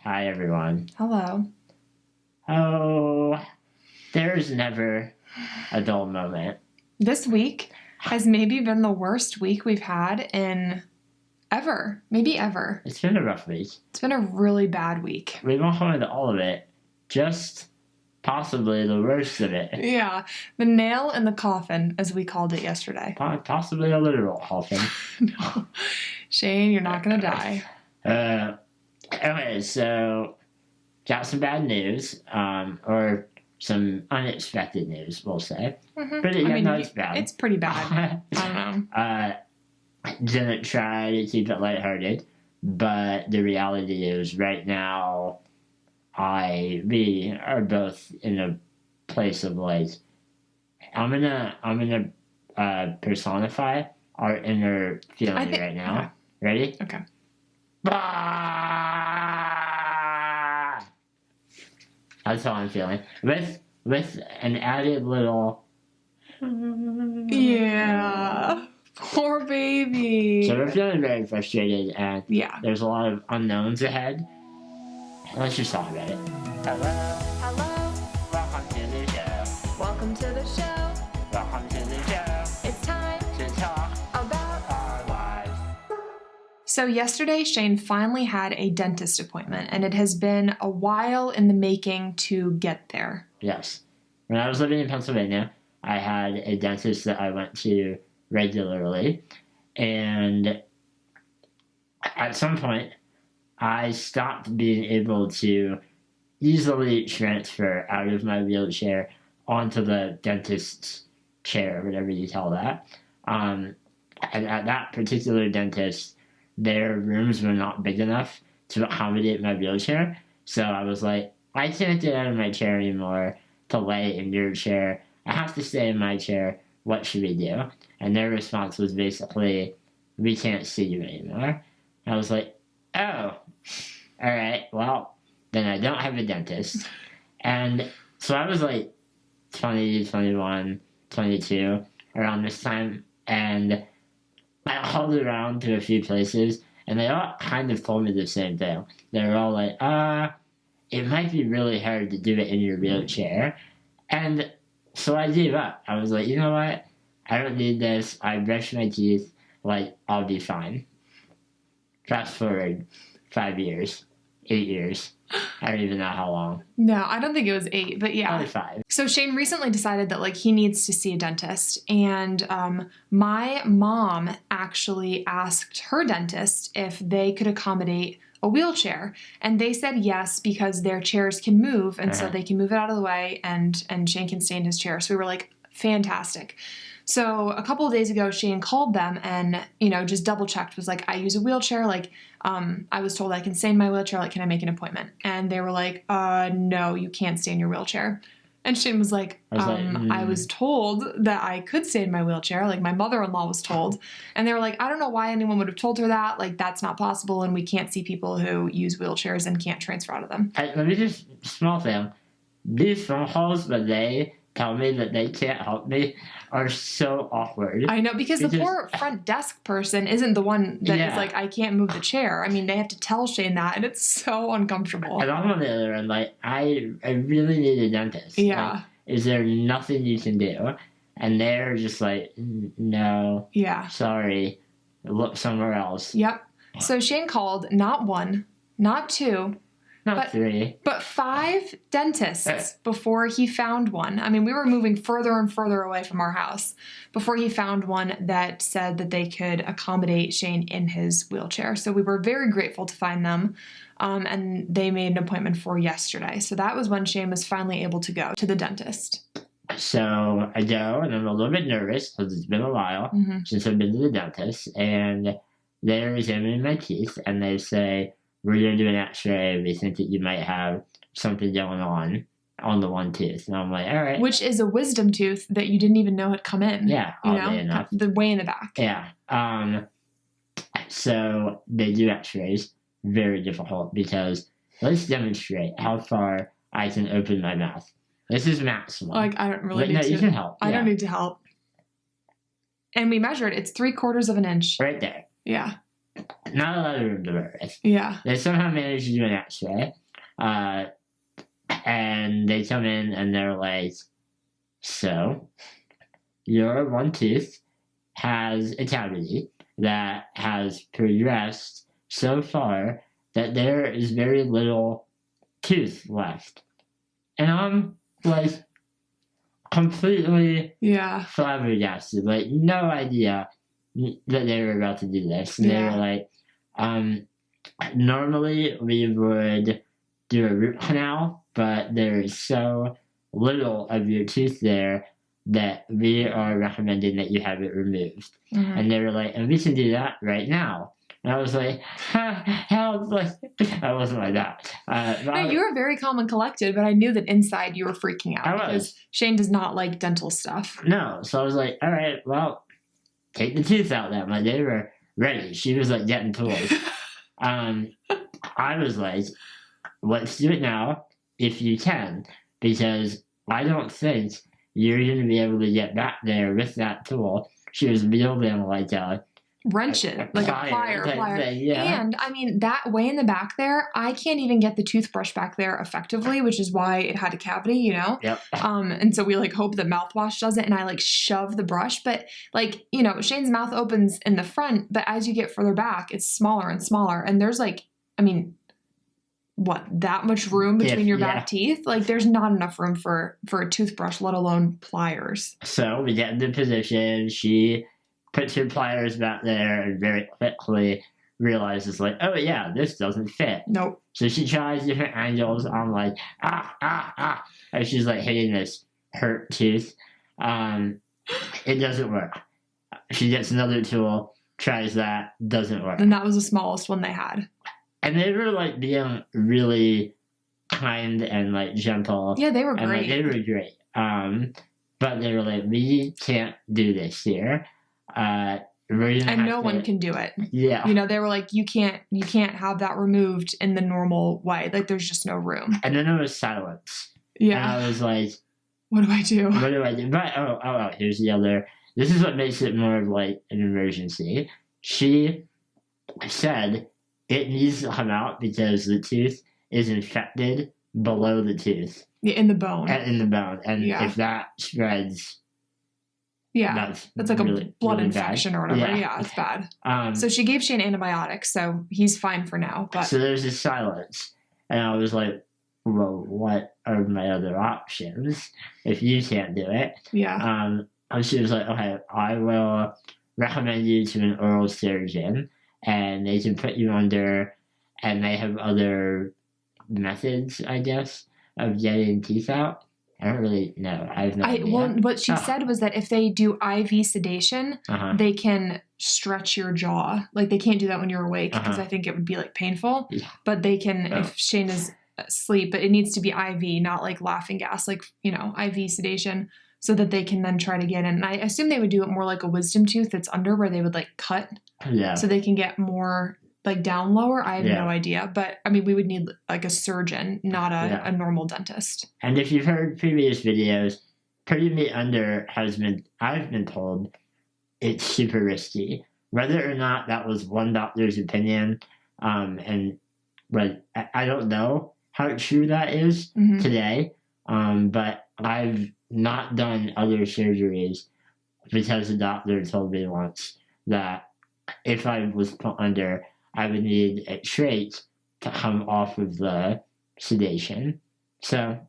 Hi, everyone. Hello. Oh, there's never a dull moment. This week has maybe been the worst week we've had in ever. Maybe ever. It's been a rough week. It's been a really bad week. We won't go into all of it, just possibly the worst of it. Yeah. The nail in the coffin, as we called it yesterday. Possibly a literal coffin. No. Shane, you're not going to die. Okay, so got some bad news, or some unexpected news, we'll say. Mm-hmm. But it's bad. It's pretty bad. I don't know. Didn't try to keep it lighthearted, but the reality is right now, we are both in a place of like, I'm gonna personify our inner feeling right now. Okay. Ready? Okay. That's how I'm feeling. With an added little. Yeah. Poor baby. So we're feeling very frustrated, and there's a lot of unknowns ahead. Let's just talk about it. Hello. Welcome to the show. Welcome to the show. Welcome to the show. It's time To talk about our lives. So yesterday, Shane finally had a dentist appointment, and it has been a while in the making to get there. Yes. When I was living in Pennsylvania, I had a dentist that I went to regularly, and at some point, I stopped being able to easily transfer out of my wheelchair onto the dentist's chair, whatever you call that. And at that particular dentist, their rooms were not big enough to accommodate my wheelchair. So I was like, I can't get out of my chair anymore to lay in your chair. I have to stay in my chair. What should we do? And their response was basically, we can't see you anymore. I was like, oh, all right, well, then I don't have a dentist. And so I was like 20, 21, 22 around this time. And I called around to a few places, and they all kind of told me the same thing. They were all like, it might be really hard to do it in your wheelchair. And so I gave up. I was like, you know what? I don't need this. I brushed my teeth. Like, I'll be fine. Fast forward 5 years, 8 years. I don't even know how long. No, I don't think it was 8, but yeah. Probably 5. So Shane recently decided that he needs to see a dentist, and my mom actually asked her dentist if they could accommodate a wheelchair, and they said yes because their chairs can move, and so they can move it out of the way, and Shane can stay in his chair. So we were like, fantastic. So a couple of days ago, Shane called them and, just double checked, was like, I use a wheelchair. I was told I can stay in my wheelchair. Can I make an appointment? And they were like, no, you can't stay in your wheelchair. And Shane was like, I was told that I could stay in my wheelchair. My mother-in-law was told. And they were like, I don't know why anyone would have told her that. That's not possible. And we can't see people who use wheelchairs and can't transfer out of them. Let me just, small thing. These phone calls where they tell me that they can't help me are so awkward. I know, because the poor front desk person isn't the one that is like, I can't move the chair. I mean, they have to tell Shane that, and it's so uncomfortable. And I'm on the other end, I really need a dentist. Yeah. Is there nothing you can do? And they're just like, no. Yeah. Sorry. Look somewhere else. Yep. So Shane called not 1, not 2, Not 3. But 5 dentists before he found one. I mean, we were moving further and further away from our house before he found one that said that they could accommodate Shane in his wheelchair. So we were very grateful to find them, and they made an appointment for yesterday. So that was when Shane was finally able to go to the dentist. So I go, and I'm a little bit nervous because it's been a while since I've been to the dentist, and they're examining my teeth, and they say, we're going to do an x-ray. We think that you might have something going on the one tooth. And I'm like, all right. Which is a wisdom tooth that you didn't even know had come in. Yeah, oddly enough. The way in the back. Yeah. So they do x-rays. Very difficult because let's demonstrate how far I can open my mouth. This is maximum. I don't really need to. You can help. I don't need to help. And we measured. It's 3/4 of an inch. Right there. Yeah. not a lot of room to work with. Yeah. They somehow managed to do an X-ray, and they come in and they're like, "So, your one tooth has a cavity that has progressed so far that there is very little tooth left." And I'm like completely flabbergasted, like no idea that they were about to do this. And they were like, normally we would do a root canal, but there is so little of your tooth there that we are recommending that you have it removed. And they were like, and we can do that right now. And I was like, hell, like, I wasn't like that. No, you were very calm and collected, but I knew that inside you were freaking out. Because Shane does not like dental stuff. No, so I was like, all right, well, take the tooth out then. Like, they were ready. She was like getting tools. I was like, let's do it now if you can, because I don't think you're going to be able to get back there with that tool. She was wielding like a wrench it, like a plier. Thing, yeah. And I mean, that way in the back there, I can't even get the toothbrush back there effectively, which is why it had a cavity, you know? Yep. And so we like hope that mouthwash does it, and I like shove the brush, but like, you know, Shane's mouth opens in the front, but as you get further back, it's smaller and smaller. And there's like, I mean, what, that much room between your back teeth? Like, there's not enough room for a toothbrush, let alone pliers. So we get into position. She puts her pliers back there and very quickly realizes, like, oh, yeah, this doesn't fit. Nope. So she tries different angles. I'm like, and she's, like, hitting this hurt tooth. It doesn't work. She gets another tool, tries that, doesn't work. And that was the smallest one they had. And they were, like, being really kind and, like, gentle. Yeah, they were great. And, like, they were great. But they were like, we can't do this here. And no one can do it. Yeah. You know, they were like, you can't have that removed in the normal way. Like, there's just no room. And then there was silence. Yeah. And I was like, what do I do? What do I do? But, here's the other. This is what makes it more of like an emergency. She said it needs to come out because the tooth is infected below the tooth. Yeah, in the bone. In the bone. And if that spreads... Yeah, that's like really, a blood infection bad. Or whatever. Yeah, it's bad. So she gave Shane antibiotics, so he's fine for now. But so there's this silence, and I was like, well, what are my other options if you can't do it? Yeah. And she was like, okay, I will recommend you to an oral surgeon, and they can put you under, and they have other methods, I guess, of getting teeth out. I don't really know. I have no idea. Well, what she said was that if they do IV sedation, they can stretch your jaw. Like, they can't do that when you're awake because I think it would be, like, painful. Yeah. But they can, if Shane is asleep, but it needs to be IV, not, like, laughing gas, like, you know, IV sedation, so that they can then try to get in. And I assume they would do it more like a wisdom tooth that's under where they would, like, cut. Yeah. So they can get more... like down lower, I have no idea. But, I mean, we would need, like, a surgeon, not a normal dentist. And if you've heard previous videos, putting me under I've been told, it's super risky. Whether or not that was one doctor's opinion, and, like, I don't know how true that is today, but I've not done other surgeries because the doctor told me once that if I was put under... I would need a trait to come off of the sedation. So.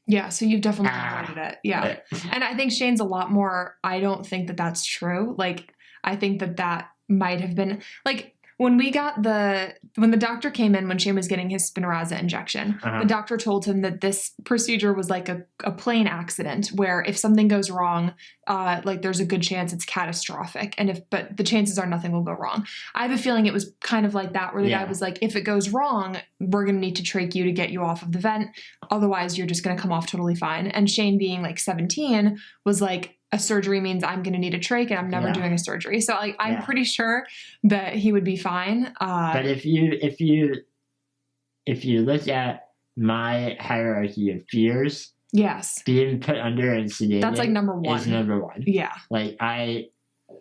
Yeah, so you've definitely avoided it. Yeah. And I think Shane's a lot more, I don't think that that's true. Like, I think that might have been, like, when the doctor came in when Shane was getting his Spinraza injection, the doctor told him that this procedure was like a plane accident where if something goes wrong, like there's a good chance it's catastrophic. But the chances are nothing will go wrong. I have a feeling it was kind of like that where the guy was like, if it goes wrong, we're going to need to trach you to get you off of the vent. Otherwise, you're just going to come off totally fine. And Shane being like 17 was like, a surgery means I'm going to need a trach and I'm never doing a surgery. So like, I'm pretty sure that he would be fine. But if you look at my hierarchy of fears, yes, being put under and sedated, that's like number one. Is number one. Yeah. Like I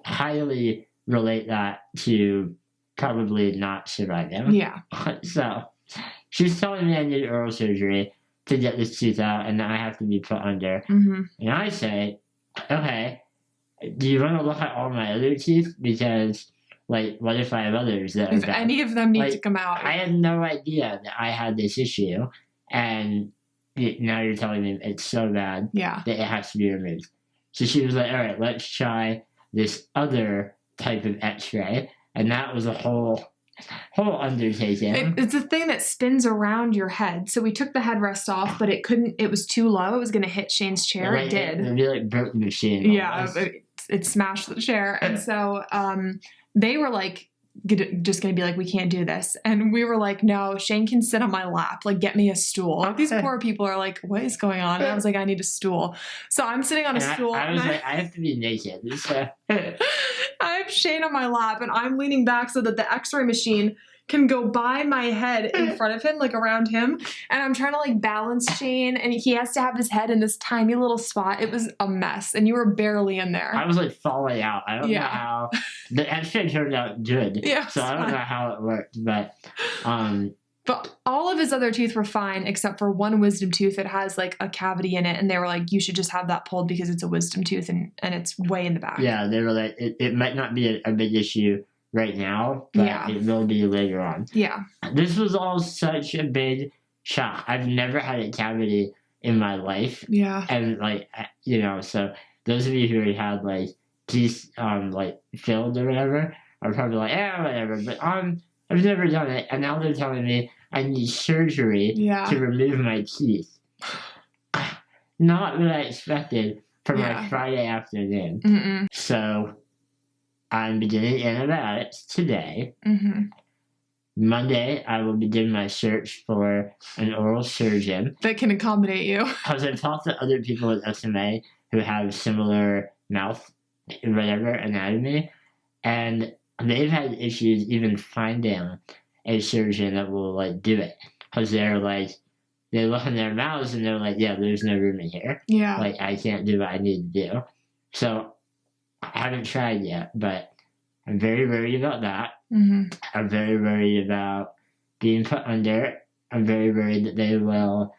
highly relate that to probably not surviving. Yeah. So she's telling me I need oral surgery to get this tooth out, and then I have to be put under. Mm-hmm. And I say, okay, do you want to look at all my other teeth? Because, like, what if I have others that are If bad? any of them need Like, to come out. I had no idea that I had this issue, and now you're telling me it's so bad Yeah. that it has to be removed. So she was like, all right, let's try this other type of x-ray. And that was a whole undertaking. It's a thing that spins around your head. So we took the headrest off, but it was too low. It was going to hit Shane's chair. It did. It really broke the machine. Yeah, it smashed the chair. And so they were like, just going to be like, we can't do this. And we were like, no, Shane can sit on my lap. Like, get me a stool. These poor people are like, what is going on? And I was like, I need a stool. So I'm sitting on a stool. I was like, I have to be naked. I have Shane on my lap and I'm leaning back so that the x-ray machine can go by my head in front of him, like around him. And I'm trying to like balance Shane and he has to have his head in this tiny little spot. It was a mess and you were barely in there. I was like falling out. I don't know how. The x-ray turned out good. Yeah, so I don't know how it worked, but all of his other teeth were fine except for one wisdom tooth that has like a cavity in it. And they were like, you should just have that pulled because it's a wisdom tooth and it's way in the back. Yeah, they were like, it might not be a big issue right now, but it will be later on. Yeah. This was all such a big shock. I've never had a cavity in my life. Yeah. And like, you know, so those of you who had like teeth like filled or whatever are probably like, yeah, whatever. But I've never done it, and now they're telling me I need surgery to remove my teeth. Not what I expected for my Friday afternoon. Mm-mm. So I'm beginning antibiotics today. Mm-hmm. Monday, I will begin my search for an oral surgeon that can accommodate you. Because I've talked to other people with SMA who have similar mouth, whatever, anatomy, and they've had issues even finding a surgeon that will like do it. Because they're like, they look in their mouths and they're like, yeah, there's no room in here. Yeah. Like, I can't do what I need to do. So I haven't tried yet, but I'm very worried about that. Mm-hmm. I'm very worried about being put under. I'm very worried that they will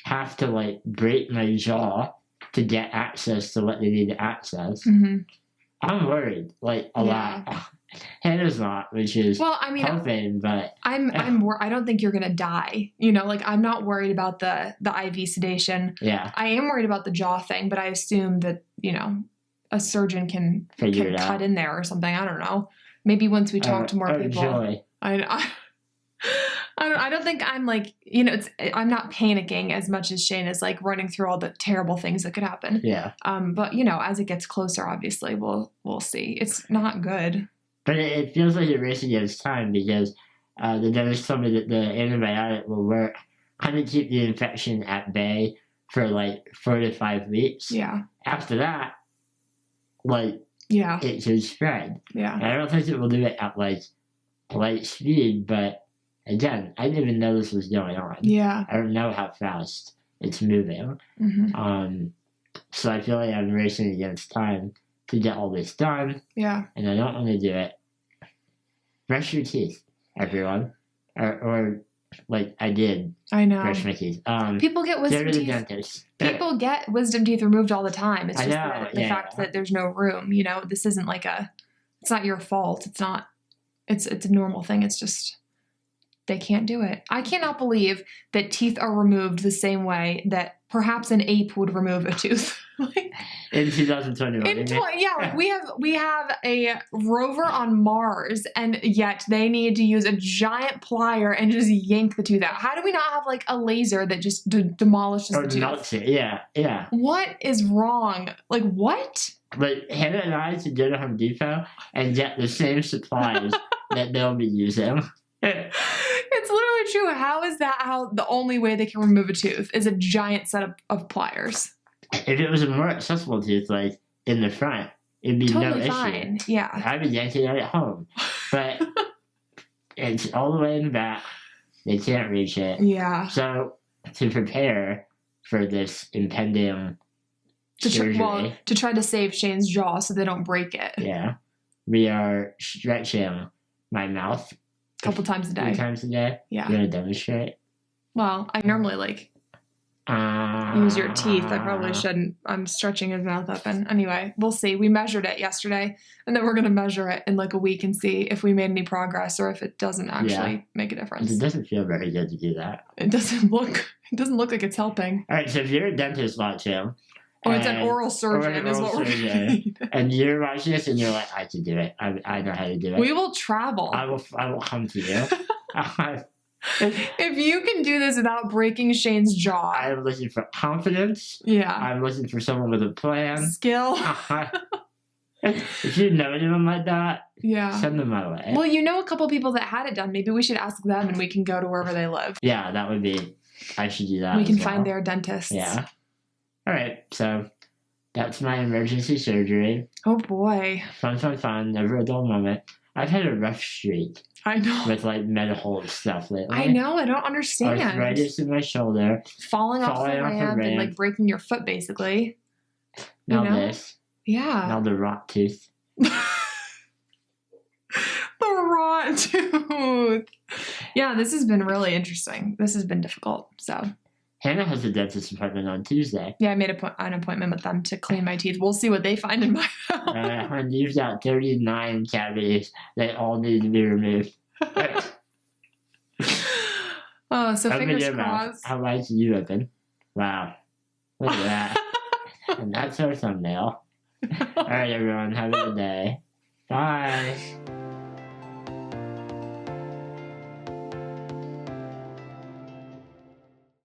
have to like break my jaw to get access to what they need to access. Mm-hmm. I'm worried, like a lot. Hannah's not, which is helping, but I don't think you're gonna die. You know, like I'm not worried about the IV sedation. Yeah, I am worried about the jaw thing, but I assume that a surgeon can cut in there or something. I don't know. Maybe once we talk to more people. Joy. I don't think I'm like, I'm not panicking as much as Shane is like running through all the terrible things that could happen. Yeah. But as it gets closer, obviously we'll see. It's not good. But it feels like you're racing against time because the dentist told me that the antibiotic will work, kind of keep the infection at bay for like 4 to 5 weeks. Yeah. After that, it should spread. Yeah. And I don't think it will do it at like light speed, but again, I didn't even know this was going on. Yeah. I don't know how fast it's moving. Mm-hmm. So I feel like I'm racing against time to get all this done. Yeah. And I don't want to do it. Brush your teeth, everyone. Or like I did. I know. Brush my teeth. People get wisdom teeth. Dentist. People get wisdom teeth removed all the time. It's just the fact that there's no room. This isn't like it's not your fault. It's not. It's a normal thing. It's just they can't do it. I cannot believe that teeth are removed the same way that perhaps an ape would remove a tooth. In 2021. We have a rover on Mars, and yet they need to use a giant plier and just yank the tooth out. How do we not have like a laser that just demolishes the tooth? Melts it. Yeah. What is wrong? Like what? Like Hannah and I should go to Home Depot and get the same supplies that they'll be using. It's literally true. How is that the only way they can remove a tooth is a giant set of pliers? If it was a more accessible tooth, like in the front, it'd be totally no fine. issue. Yeah. I'd be yanking it at home. But it's all the way in the back. They can't reach it. Yeah. So to prepare for this impending surgery. To try to save Shane's jaw so they don't break it. Yeah. We are stretching my mouth A couple times a day. 3 times a day. Yeah. You want to demonstrate? Well, I normally use your teeth. I probably shouldn't. I'm stretching his mouth open. Anyway, we'll see. We measured it yesterday, and then we're going to measure it in like a week and see if we made any progress or if it doesn't actually make a difference. It doesn't feel very good to do that. It doesn't look like it's helping. All right, so if you're a dentist watching, or it's an oral surgeon is what we're doing. And you're watching this and you're like, I can do it. I know how to do it. We will travel. I will come to you. If you can do this without breaking Shane's jaw. I'm looking for confidence. Yeah. I'm looking for someone with a plan. Skill. If you know anyone like that, send them my way. Well, you know a couple people that had it done. Maybe we should ask them and we can go to wherever they live. Yeah, that would be, I should do that. We can find their dentists. Yeah. All right, so that's my emergency surgery. Oh boy. Fun. Never a dull moment. I've had a rough streak. I know. With like medical stuff lately. I know. I don't understand. Arthritis in my shoulder. Falling off the ramp and like breaking your foot basically. Now this. Yeah. Now the rot tooth. The rot tooth. Yeah, this has been really interesting. This has been difficult. So. Hannah has a dentist appointment on Tuesday. Yeah, I made an appointment with them to clean my teeth. We'll see what they find in my mouth. When you've got 39 cavities, they all need to be removed. Oh, so open fingers your crossed. Mouth. How wide do you open? Wow. Look at that. And that's our thumbnail. All right, everyone. Have a good day. Bye.